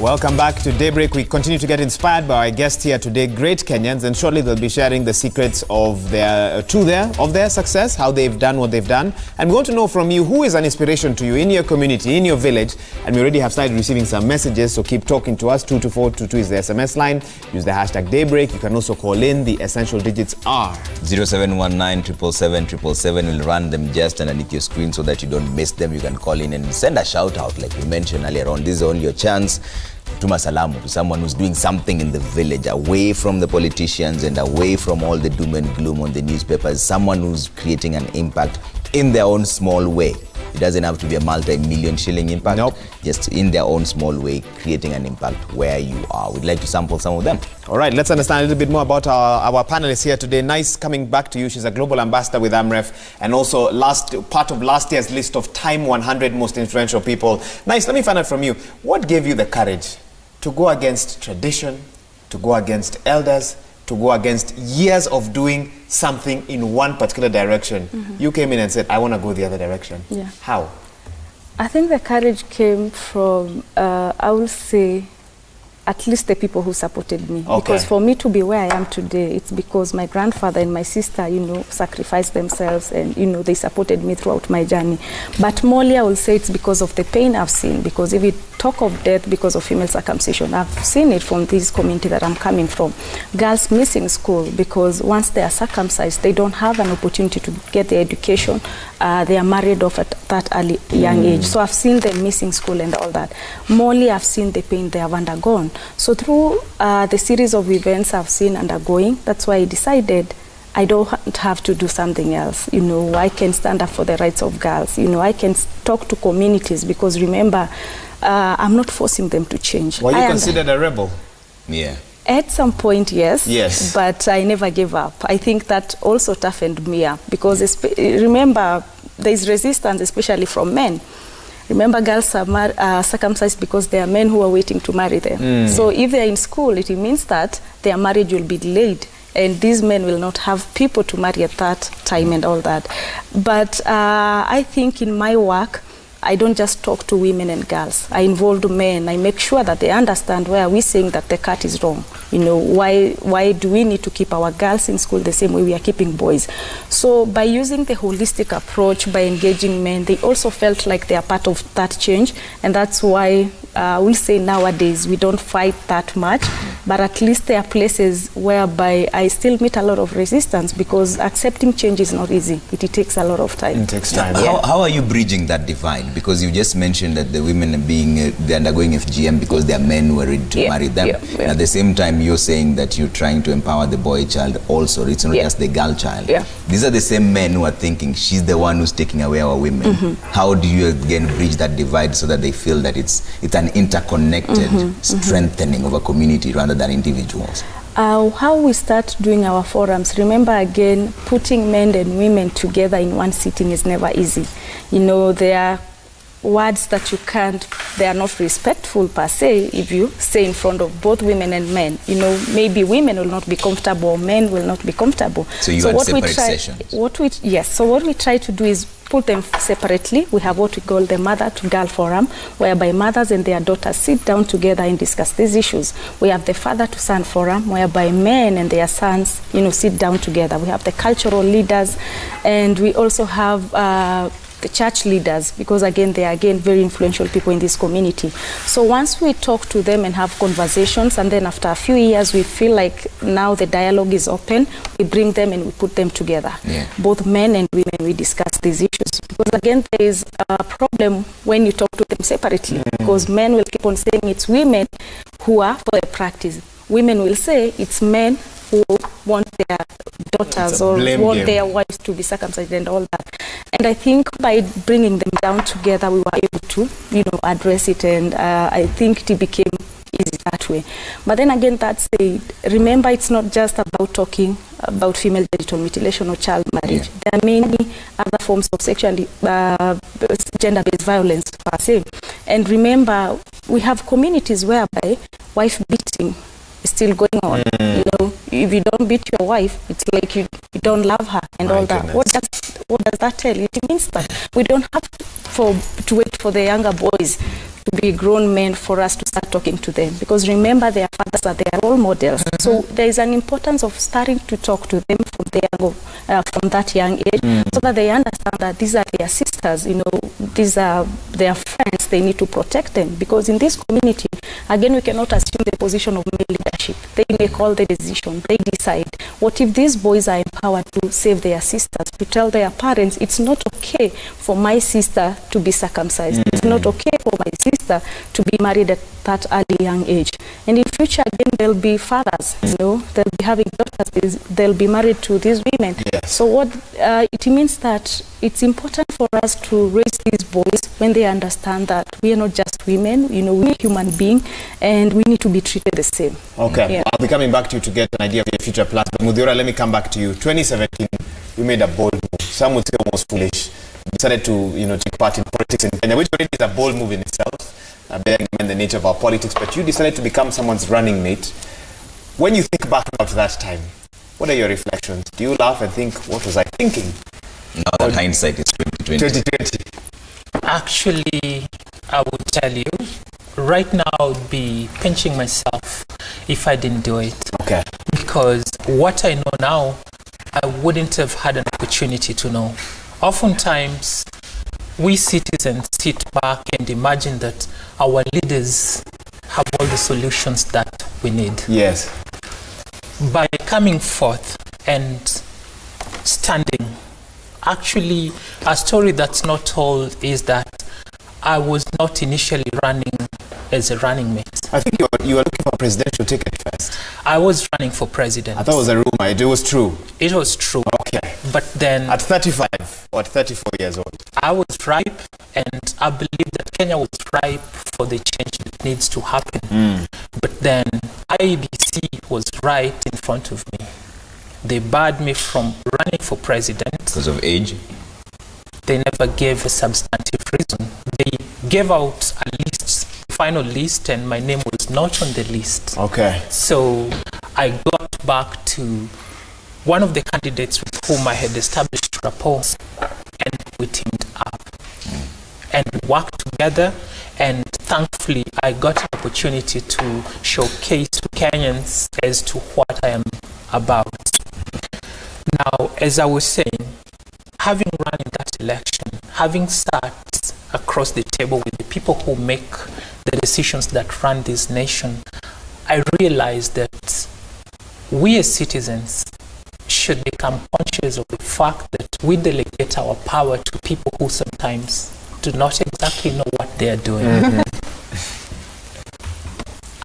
Welcome back to Daybreak. We continue to get inspired by our guest here today, great Kenyans, and shortly they'll be sharing the secrets of their success, how they've done what they've done. And we want to know from you, who is an inspiration to you in your community, in your village. And we already have started receiving some messages, so keep talking to us. 22422 is the SMS line. Use the hashtag Daybreak. You can also call in. The essential digits are 0719 777. We'll run them just underneath your screen so that you don't miss them. You can call in and send a shout out like we mentioned earlier on. This is only your chance. Tuma salamu to someone who's doing something in the village, away from the politicians and away from all the doom and gloom on the newspapers. Someone who's creating an impact in their own small way. It doesn't have to be a multi-million shilling impact. Nope. Just in their own small way, creating an impact where you are. We'd like to sample some of them. All right, let's understand a little bit more about our panelists here today. Nice coming back to you. She's a global ambassador with AMREF and also part of last year's list of Time 100 most influential people. Nice, let me find out from you. What gave you the courage to go against tradition, to go against elders, to go against years of doing something in one particular direction? You came in and said, I want to go the other direction. Yeah. How? I think the courage came from, I will say, at least the people who supported me. Okay. Because for me to be where I am today, it's because my grandfather and my sister, sacrificed themselves and, they supported me throughout my journey. But mostly I will say it's because of the pain I've seen. Because if we talk of death because of female circumcision, I've seen it from this community that I'm coming from. Girls missing school because once they are circumcised, they don't have an opportunity to get their education. They are married off at that early young age. So I've seen them missing school and all that. Mostly I've seen the pain they have undergone. So through the series of events I've seen undergoing, that's why I decided I don't have to do something else. I can stand up for the rights of girls. I can talk to communities because remember, I'm not forcing them to change. Were you considered a rebel? Yeah. At some point, yes. Yes. But I never gave up. I think that also toughened me up because remember, there's resistance, especially from men. Remember, girls are circumcised because there are men who are waiting to marry them. So if they're in school, it means that their marriage will be delayed. And these men will not have people to marry at that time and all that. But I think in my work, I don't just talk to women and girls. I involve men. I make sure that they understand where we're saying that the cut is wrong. Why do we need to keep our girls in school the same way we are keeping boys? So by using the holistic approach, by engaging men, they also felt like they are part of that change. And that's why we'll say nowadays we don't fight that much, but at least there are places whereby I still meet a lot of resistance because accepting change is not easy. It takes a lot of time. It takes time. How are you bridging that divide? Because you just mentioned that the women are they're undergoing FGM because their men were ready to marry them. And at the same time, you're saying that you're trying to empower the boy child also. It's not just the girl child. These are the same men who are thinking she's the one who's taking away our women. How do you again bridge that divide so that they feel that it's an interconnected strengthening of a community rather than individuals? How we start doing our forums, remember again, putting men and women together in one sitting is never easy. There are words that they are not respectful per se if you say in front of both women and men. Maybe women will not be comfortable or men will not be comfortable. So you had separate sessions? Yes, so what we try to do is put them separately. We have what we call the mother to girl forum, whereby mothers and their daughters sit down together and discuss these issues. We have the father to son forum, whereby men and their sons, sit down together. We have the cultural leaders, and we also have the church leaders, because again, they are very influential people in this community. So once we talk to them and have conversations, and then after a few years, we feel like now the dialogue is open, we bring them and we put them together. Both men and women, we discuss these issues. Because again, there is a problem when you talk to them separately, because men will keep on saying it's women who are for the practice. Women will say it's men who want their daughters or want their wives to be circumcised and all that. And I think by bringing them down together, we were able to, address it, and I think it became easy that way. But then again, that said, remember, it's not just about talking about female genital mutilation or child marriage. There are many other forms of sexual and gender-based violence per se. And remember, we have communities whereby wife beating is still going on. If you don't beat your wife, it's like you don't love her and all that. What does that tell you? It means that we don't have to wait for the younger boys to be grown men for us to start talking to them, because remember, their fathers are their role models. So there is an importance of starting to talk to them from that young age, so that they understand that these are their sisters, these are their friends. They need to protect them, because in this community, again, we cannot assume the position of male leadership. They make all the decision. They decide. What if these boys are empowered to save their sisters, to tell their parents, it's not okay for my sister to be circumcised. It's not okay for my sister to be married at that early young age. And in future, again, they'll be fathers, they'll be having daughters, they'll be married to these women. Yes. So what it means that it's important for us to raise these boys when they understand that we are not just women, we're human beings, and we need to be treated the same. Okay, yeah. I'll be coming back to you to get an idea of your future plans. But Muthiora, let me come back to you. 2017, you made a bold move. Some would say almost foolish. You decided to, take part in politics in Kenya, which already is a bold move in itself, bearing in mind the nature of our politics. But you decided to become someone's running mate. When you think back about that time, what are your reflections? Do you laugh and think, what was I thinking? Now that hindsight is 2020. 2020. Actually, I would tell you, right now I would be pinching myself if I didn't do it. Okay. Because what I know now, I wouldn't have had an opportunity to know. Oftentimes, we citizens sit back and imagine that our leaders have all the solutions that we need. Yes. By coming forth and standing, actually, a story that's not told is that I was not initially running as a running mate. I think you were looking for a presidential ticket first. I was running for president. I thought it was a rumor. It was true. It was true. Okay. But then... At 35 or at 34 years old? I was ripe, and I believe that Kenya was ripe for the change that needs to happen. But then IEBC was right in front of me. They barred me from running for president. Because of age? They never gave a substantive reason. They gave out a list, final list, and my name was not on the list. Okay. So I got back to one of the candidates with whom I had established rapport, and we teamed up and worked together. And thankfully, I got an opportunity to showcase to Kenyans as to what I am about. Now, as I was saying, having run in that election, having sat across the table with the people who make the decisions that run this nation, I realized that we as citizens should become conscious of the fact that we delegate our power to people who sometimes do not exactly know what they are doing.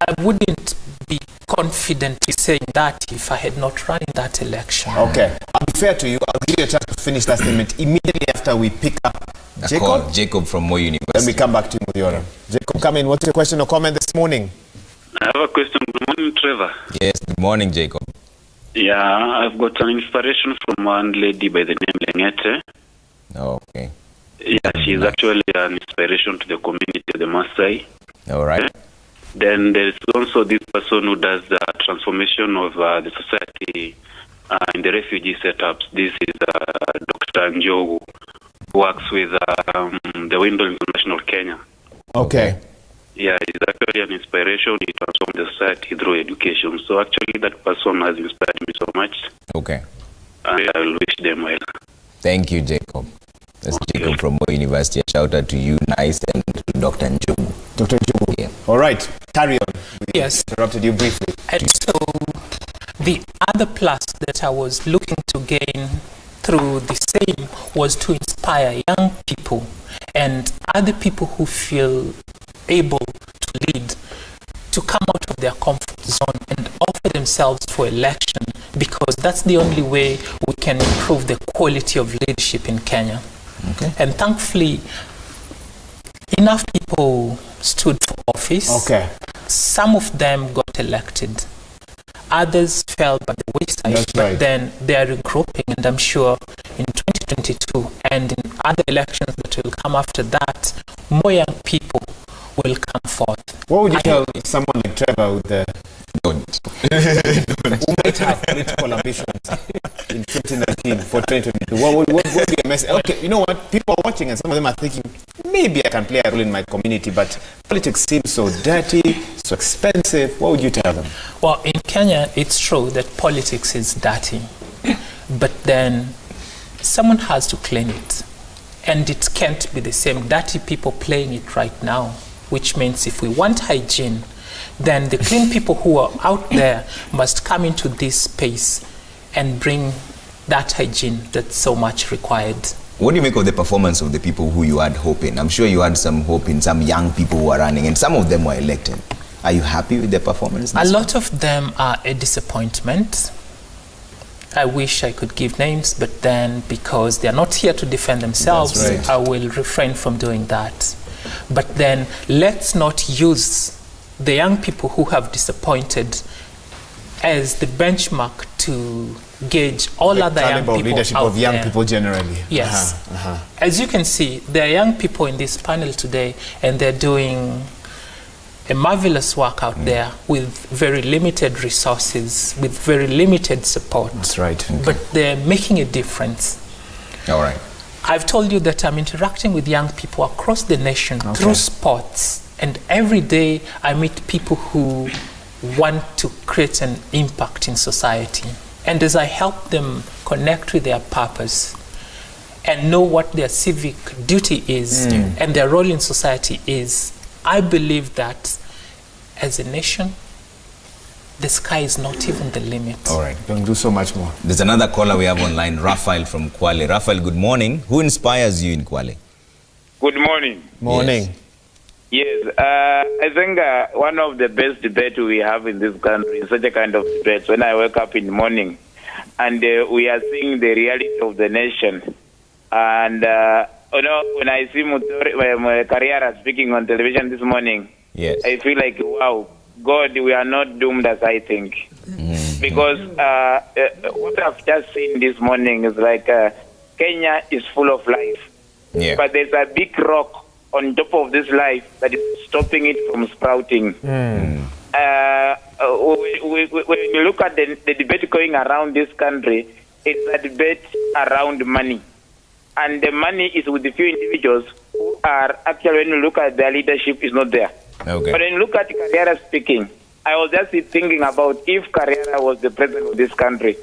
I wouldn't be confidently saying that if I had not run in that election. Okay. I'll be fair to you. I'll give you a chance to finish that statement immediately after we pick up Jacob. Jacob from Moi University. Then we come back to you, Muthiora. Jacob, come in. What's your question or comment this morning? I have a question. Good morning, Trevor. Yes, good morning, Jacob. Yeah, I've got an inspiration from one lady by the name Lengete. Oh, okay. Yeah, she's actually an inspiration to the community of the Maasai. All right. Then there's also this person who does the transformation of the society in the refugee setups. This is Dr. Njogu, who works with the Window International Kenya. Okay. Yeah, he's actually an inspiration. He transformed the society through education. So actually that person has inspired me so much. Okay. And I will wish them well. Thank you, Jacob. That's Jacob from Moi University. A shout out to you, Nice, and to Dr. Njogu. Dr. Njogu. Yeah. All right, carry on. Yes. Interrupted you briefly. And so the other plus that I was looking to gain through the same was to inspire young people and other people who feel able to lead to come out of their comfort zone and offer themselves for election, because that's the only way we can improve the quality of leadership in Kenya. Okay. And thankfully, enough people stood for office. Okay. Some of them got elected. Others fell by the wayside. That's right. But then they are regrouping, and I'm sure in 2022 and in other elections that will come after that, more young people will come forth. What would you tell someone like Trevor with the... Don't. might have political ambitions in 2019 for 2022? What would be a message? Okay, you know what? People are watching and some of them are thinking, maybe I can play a role in my community, but politics seems so dirty, so expensive. What would you tell them? Well, in Kenya, it's true that politics is dirty, but then someone has to clean it. And it can't be the same dirty people playing it right now, which means if we want hygiene, then the clean people who are out there must come into this space and bring that hygiene that's so much required. What do you make of the performance of the people who you had hope in? I'm sure you had some hope in some young people who are running, and some of them were elected. Are you happy with their performance? A lot of them are a disappointment. I wish I could give names, but then because they are not here to defend themselves, right, I will refrain from doing that. But then let's not use the young people who have disappointed as the benchmark to gauge all the other young people leadership out of young there. People generally. Yes. As you can see, there are young people in this panel today, and they're doing a marvelous work out there with very limited resources, with very limited support. That's right. Okay. But they're making a difference. All right. I've told you that I'm interacting with young people across the nation through sports, and every day I meet people who want to create an impact in society. And as I help them connect with their purpose and know what their civic duty is and their role in society is, I believe that as a nation, the sky is not even the limit. All right, we can do so much more. There's another caller we have online, Raphael from Kwale. Raphael, good morning. Who inspires you in Kwale? Good morning. Morning. Yes, I think one of the best debates we have in this country is such a kind of debate when I wake up in the morning and we are seeing the reality of the nation. And you know, when I see Muthiora Kariara speaking on television this morning, I feel like, wow, God, we are not doomed as I think. Because what I've just seen this morning is like Kenya is full of life. But there's a big rock on top of this life that is stopping it from sprouting. When you look at the debate going around this country, it's a debate around money. And the money is with the few individuals who are actually, when you look at their leadership, is not there. Okay. But when you look at Kariara speaking, I was just thinking about if Kariara was the president of this country,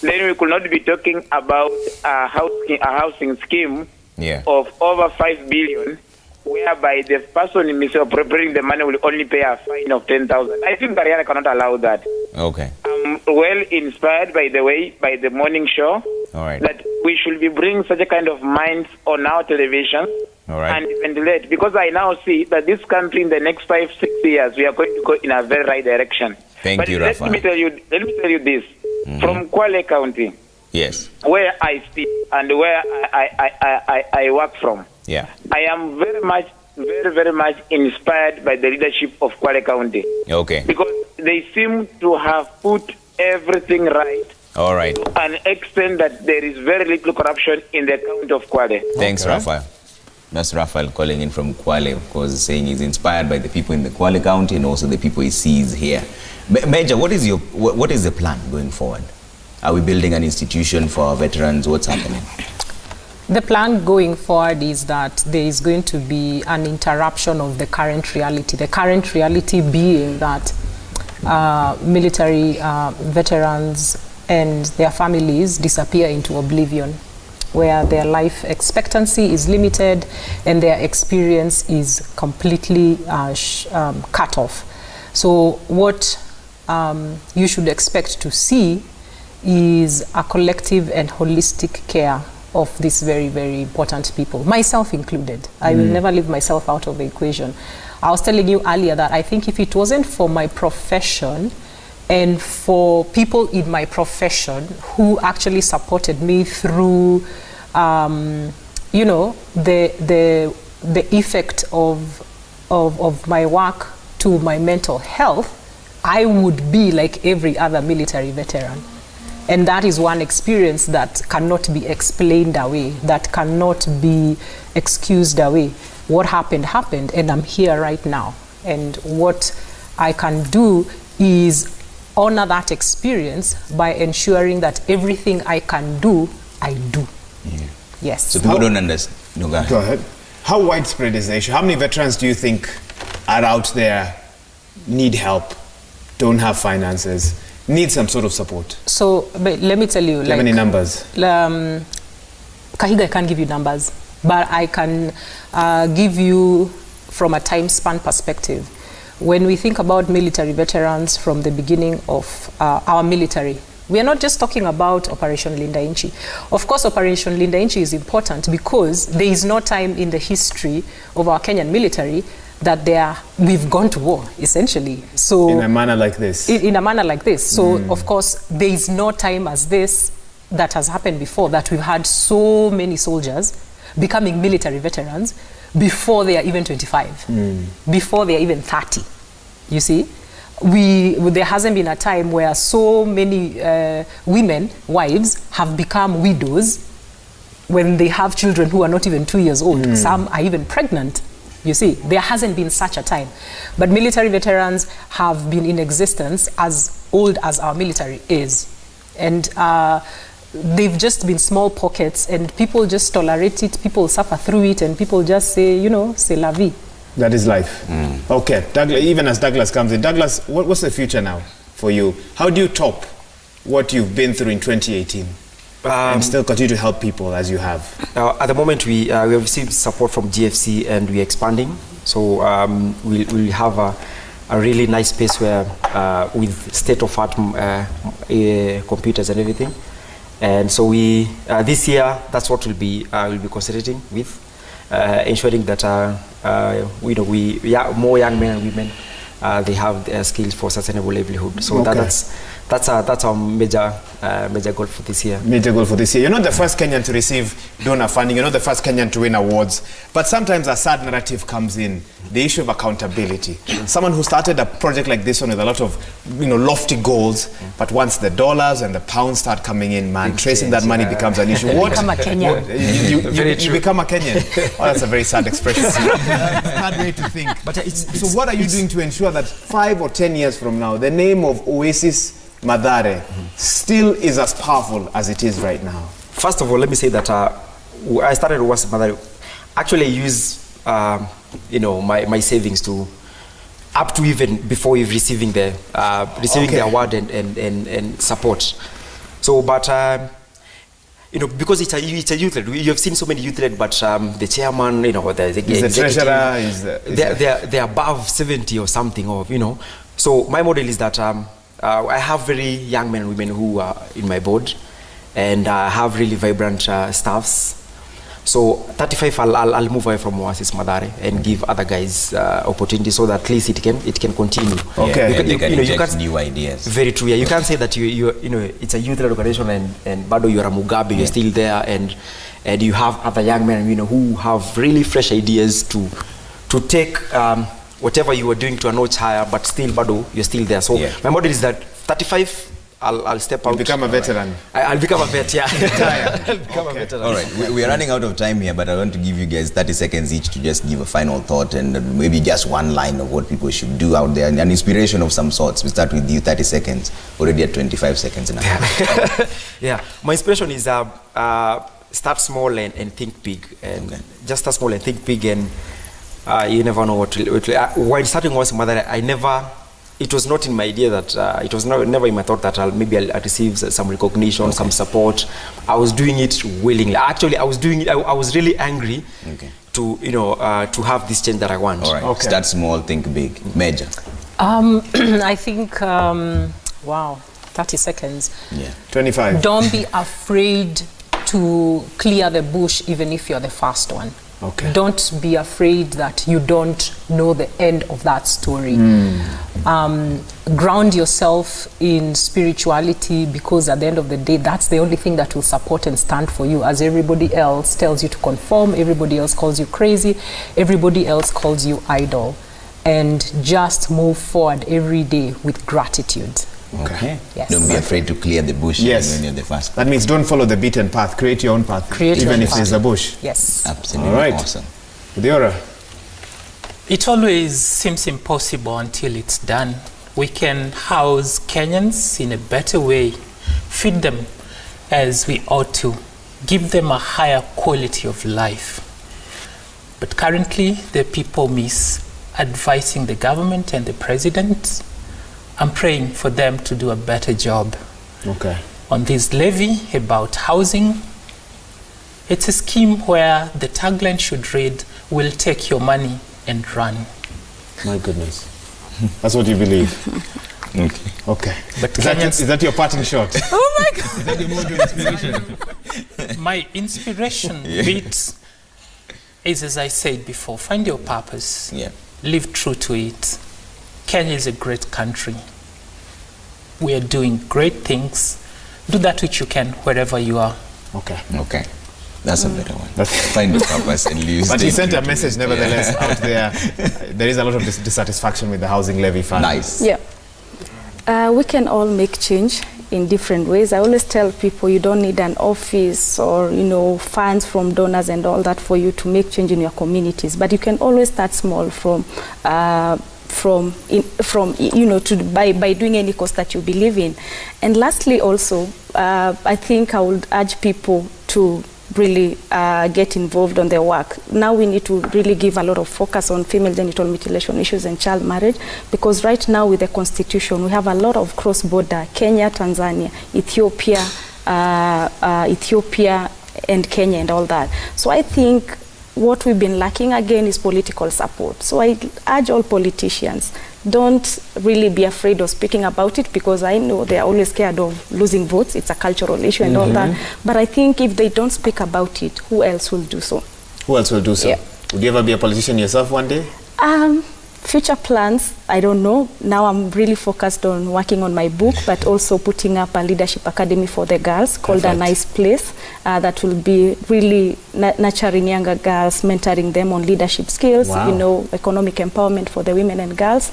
then we could not be talking about a housing scheme of over 5 billion, whereby the person misappropriating the money will only pay a fine of 10,000. I think Kariara cannot allow that. Okay. I'm well inspired, by the way, by the morning show. All right. That we should be bringing such a kind of minds on our television. All right. And ventilate, because I now see that this country in the next 5-6 years we are going to go in a very right direction. Thank you, Rafa. Let me tell you this. From Kwale County, where I speak and where I work from, I am very much inspired by the leadership of Kwale County. Okay. Because they seem to have put everything right. All right. To an extent that there is very little corruption in the county of Kwale. Thanks, Raphael. That's Raphael calling in from Kwale, of course, saying he's inspired by the people in the Kwale County and also the people he sees here. Major, what is the plan going forward? Are we building an institution for our veterans? What's happening? The plan going forward is that there is going to be an interruption of the current reality. The current reality being that military veterans and their families disappear into oblivion, where their life expectancy is limited and their experience is completely cut off. So what you should expect to see is a collective and holistic care of these very, very important people, myself included. I will never leave myself out of the equation. I was telling you earlier that I think if it wasn't for my profession and for people in my profession who actually supported me through, you know, the effect of my work to my mental health, I would be like every other military veteran. And that is one experience that cannot be explained away, that cannot be excused away. What happened, happened, and I'm here right now. And what I can do is honor that experience by ensuring that everything I can do, I do. Yeah. Yes. So people don't understand. No, go ahead. Go ahead. How widespread is the issue? How many veterans do you think are out there, need help, don't have finances, need some sort of support? So, but let me tell you. Do you have any numbers? Kahiga, I can't give you numbers, but I can give you from a time span perspective. When we think about military veterans from the beginning of our military, we are not just talking about Operation Linda Inchi. Of course, Operation Linda Inchi is important because there is no time in the history of our Kenyan military that we've gone to war, essentially. So in a manner like this. In a manner like this. So, of course, there is no time as this that has happened before that we've had so many soldiers becoming military veterans before they are even 25, before they are even 30. You see? There hasn't been a time where so many women, wives, have become widows when they have children who are not even 2 years old. Some are even pregnant. You see, there hasn't been such a time. But military veterans have been in existence as old as our military is. And they've just been small pockets, and people just tolerate it, people suffer through it, and people just say, you know, c'est la vie. That is life. Okay, Douglas, even as Douglas comes in, Douglas, what's the future now for you? How do you top what you've been through in 2018 and still continue to help people as you have? At the moment, we have received support from GFC and we're expanding. So we'll have a really nice space where with state-of-art computers and everything. And so we this year, that's what we'll be concentrating with, ensuring that more young men and women they have their skills for sustainable livelihood. So that's our major goal for this year. Major goal for this year. You're not the first Kenyan to receive donor funding. You're not the first Kenyan to win awards. But sometimes a sad narrative comes in, the issue of accountability. Someone who started a project like this one with a lot of lofty goals, but once the dollars and the pounds start coming in, man, tracing that money becomes an issue. You become a Kenyan. You become a Kenyan. Oh, that's a very sad expression. Hard way to think. But so what are you doing to ensure that 5 or 10 years from now, the name of Oasis Mathare still is as powerful as it is right now? First of all, let me say that I started Oasis Mathare. Actually, I use my savings to up to even before receiving the award and support. So, but because it's a youth led, you have seen so many youth led, but the chairman, the treasurer, they're above 70 or something, So my model is that I have very young men and women who are in my board, and I have really vibrant staffs. So 35, I'll move away from Oasis Mathare and give other guys opportunities so that at least it can continue. Okay. You can inject new ideas. Very true. Yeah, you can't say that it's a youth-led organization and Bado you're a Mugabe, you're still there, and you have other young men who have really fresh ideas to take whatever you are doing to a notch higher, but still Bado you're still there. So my model is that 35. I'll step out. You become a veteran. I'll become a vet, yeah. I'll become a veteran. All right, we are running out of time here, but I want to give you guys 30 seconds each to just give a final thought and maybe just one line of what people should do out there, an inspiration of some sorts. We start with you, 30 seconds, already at 25 seconds now. Yeah, my inspiration is start small and think big. And just start small and think big, and you never know what will while starting Oasis Mathare, it was not in my idea that it was never in my thought that I'll receive some recognition, some support. I was doing it willingly. Actually, I was doing it. I was really angry to have this change that I want. All right. Start small, think big. Major. I think 30 seconds. Yeah. 25. Don't be afraid to clear the bush, even if you're the first one. Okay. Don't be afraid that you don't know the end of that story. Ground yourself in spirituality, because at the end of the day, that's the only thing that will support and stand for you, as everybody else tells you to conform, everybody else calls you crazy, everybody else calls you idle. And just move forward every day with gratitude. Okay. Yes. Don't be afraid to clear the bush when you're the first. That means don't follow the beaten path. Create your own path. Even if there's a bush. Yes. Absolutely. All right. Awesome. Muthiora. It always seems impossible until it's done. we can house Kenyans in a better way, feed them as we ought to, give them a higher quality of life. But currently, the people miss advising the government and the president. I'm praying for them to do a better job. Okay. On this levy about housing, it's a scheme where the tagline should read, "We'll take your money and run." My goodness. That's what you believe? Okay. Okay. But is that your parting shot? Oh my God. Is that your mode of inspiration? My inspiration bit is, as I said before, find your purpose. Yeah. Live true to it. Kenya is a great country. We are doing great things. Do that which you can wherever you are. Okay. Okay. That's a better one. Find the purpose and live. But he sent a message nevertheless out there. There is a lot of dissatisfaction with the housing levy fund. Nice. Yeah. We can all make change in different ways. I always tell people you don't need an office or, you know, funds from donors and all that for you to make change in your communities. But you can always start small by doing any cause that you believe in. And lastly, also, I think I would urge people to really get involved on their work. Now we need to really give a lot of focus on female genital mutilation issues and child marriage, because right now with the constitution we have a lot of cross-border, Kenya, Tanzania, Ethiopia and Kenya and all that. So I think what we've been lacking again is political support. So I urge all politicians, don't really be afraid of speaking about it, because I know they are always scared of losing votes. It's a cultural issue and all that. But I think if they don't speak about it, who else will do so? Who else will do so? Yeah. Would you ever be a politician yourself one day? Future plans, I don't know. Now I'm really focused on working on my book, but also putting up a leadership academy for the girls called A Nice Place, that will be really nurturing younger girls, mentoring them on leadership skills, you know, economic empowerment for the women and girls.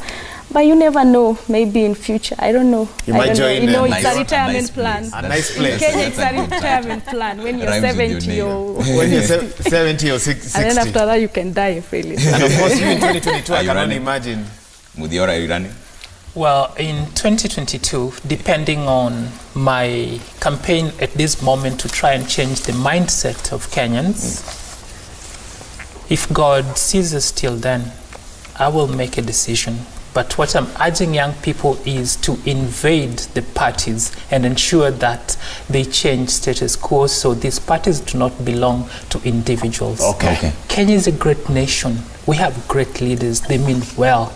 But you never know, maybe in future, I don't know. You might join. You know, it's a retirement plan. A nice place. In Kenya, it's a retirement plan. When you're 70 or when you're 70 or 60. And then after that, you can die freely. And of course, you in 2022, I can only imagine. Muthiora, are you running? Well, in 2022, depending on my campaign at this moment to try and change the mindset of Kenyans, if God sees us till then, I will make a decision. But what I'm urging young people is to invade the parties and ensure that they change status quo, so these parties do not belong to individuals. Okay. Kenya is a great nation. We have great leaders. They mean well,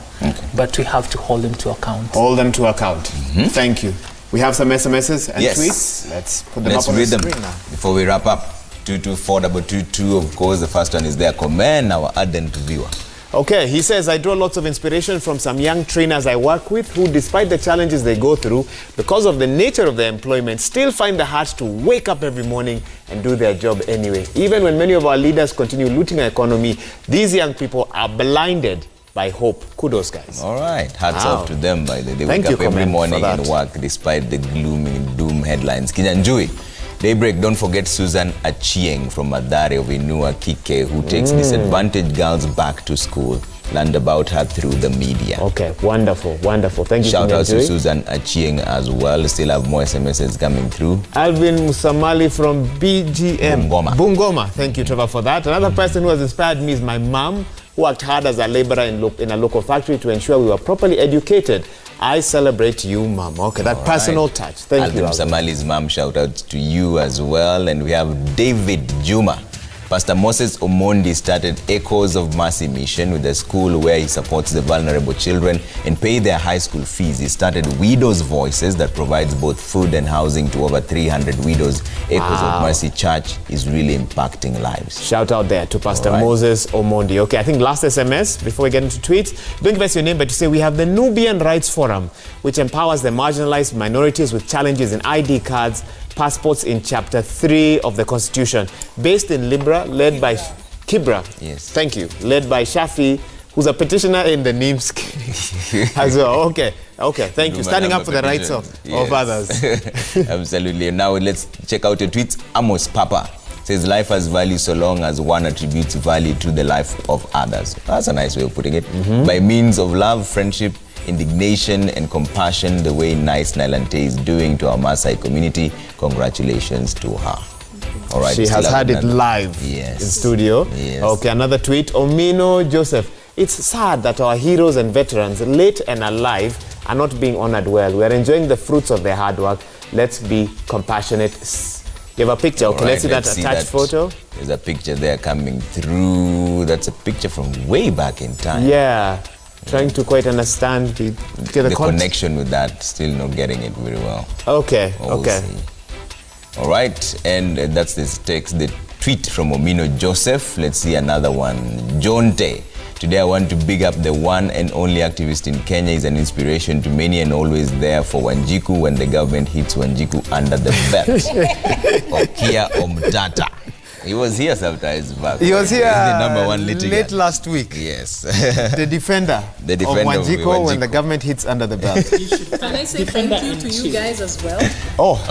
but we have to hold them to account. Hold them to account. Thank you. We have some SMSs and tweets. Let's put them up on the screen now. Before we wrap up, 22422, of course, the first one is there. Commend our ardent viewer. Okay, he says, I draw lots of inspiration from some young trainers I work with who, despite the challenges they go through, because of the nature of their employment, still find the heart to wake up every morning and do their job anyway. Even when many of our leaders continue looting our economy, these young people are blinded by hope. Kudos, guys. All right. Hats off to them, by the way. They wake up every morning and work despite the gloom and doom headlines. Kinyanjui. Daybreak, don't forget Susan Achieng from Madare of Inua Kike, who takes disadvantaged girls back to school. Learned about her through the media. Okay, wonderful, wonderful. Thank you. Shout out to Susan Achieng as well. Still have more SMSs coming through. Alvin Musamali from BGM. Bungoma. Thank you, Trevor, for that. Another person who has inspired me is my mom, who worked hard as a laborer in a local factory to ensure we were properly educated. I celebrate you, Mom. Okay, that personal touch. Thank you. Samali's mom, shout out to you as well. And we have David Juma. Pastor Moses Omondi started Echoes of Mercy Mission with a school where he supports the vulnerable children and pay their high school fees. He started Widows Voices that provides both food and housing to over 300 widows. Echoes of Mercy Church is really impacting lives. Shout out there to Pastor Moses Omondi. Okay, I think last SMS before we get into tweets. Don't give us your name, but to say we have the Nubian Rights Forum, which empowers the marginalized minorities with challenges in ID cards, passports in Chapter 3 of the Constitution, based in Libra, led by Kibra. Yes. Thank you. Led by Shafi, who's a petitioner in the NIMS as well. Okay. Okay. Thank you. Standing up for the rights of others. Absolutely. Now let's check out your tweets. Amos Papa says life has value so long as one attributes value to the life of others. That's a nice way of putting it. By means of love, friendship, indignation and compassion the way Nice Nylante is doing to our Maasai community. Congratulations to her. All right. She has had it live in studio. Yes. Okay, another tweet. Omino Joseph. It's sad that our heroes and veterans, late and alive, are not being honored well. We are enjoying the fruits of their hard work. Let's be compassionate. You have a picture. Okay, let's see that attached photo. There's a picture there coming through. That's a picture from way back in time. Yeah. Trying to quite understand the connection with that. Still not getting it very well. Okay, All right, and that's this text, the tweet from Omino Joseph. Let's see another one. Jonte. Today I want to big up the one and only activist in Kenya. Is an inspiration to many and always there for Wanjiku when the government hits Wanjiku under the belt. Okia Omtata. He was here sometimes back. He was here the number one late last week. Yes. The defender of Wanjiku when the government hits under the belt. Can I say thank you to you guys as well?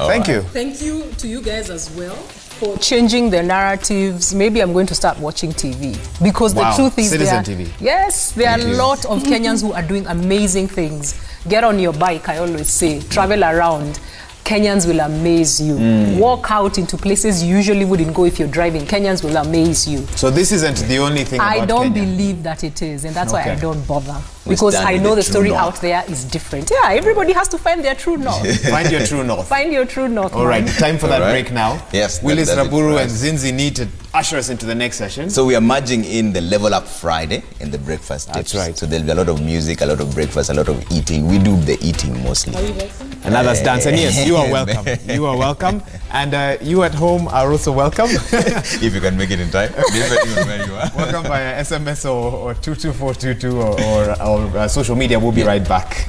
Thank you. Thank you to you guys as well for changing the narratives. Maybe I'm going to start watching TV because the truth is Citizen TV. Yes, there are a lot of Kenyans who are doing amazing things. Get on your bike, I always say. Travel around. Kenyans will amaze you. Walk out into places you usually wouldn't go if you're driving. Kenyans will amaze you. So this isn't the only thing about I don't Kenya. believe that it is, and that's why I don't bother. Because I know the story out there is different. Yeah, everybody has to find their true north. Find your true north. Find your true north. All right, time for that break now. Yes. Willis Raburu and Zinzi need to usher us into the next session. So we are merging in the Level Up Friday in the breakfast tips. That's right. So there'll be a lot of music, a lot of breakfast, a lot of eating. We do the eating mostly. Are you welcome? And others dance. And yes, you are welcome. You are welcome. And you at home are also welcome. If you can make it in time. Depending on where you are. Welcome via SMS or 22422 or social media. We'll be right back.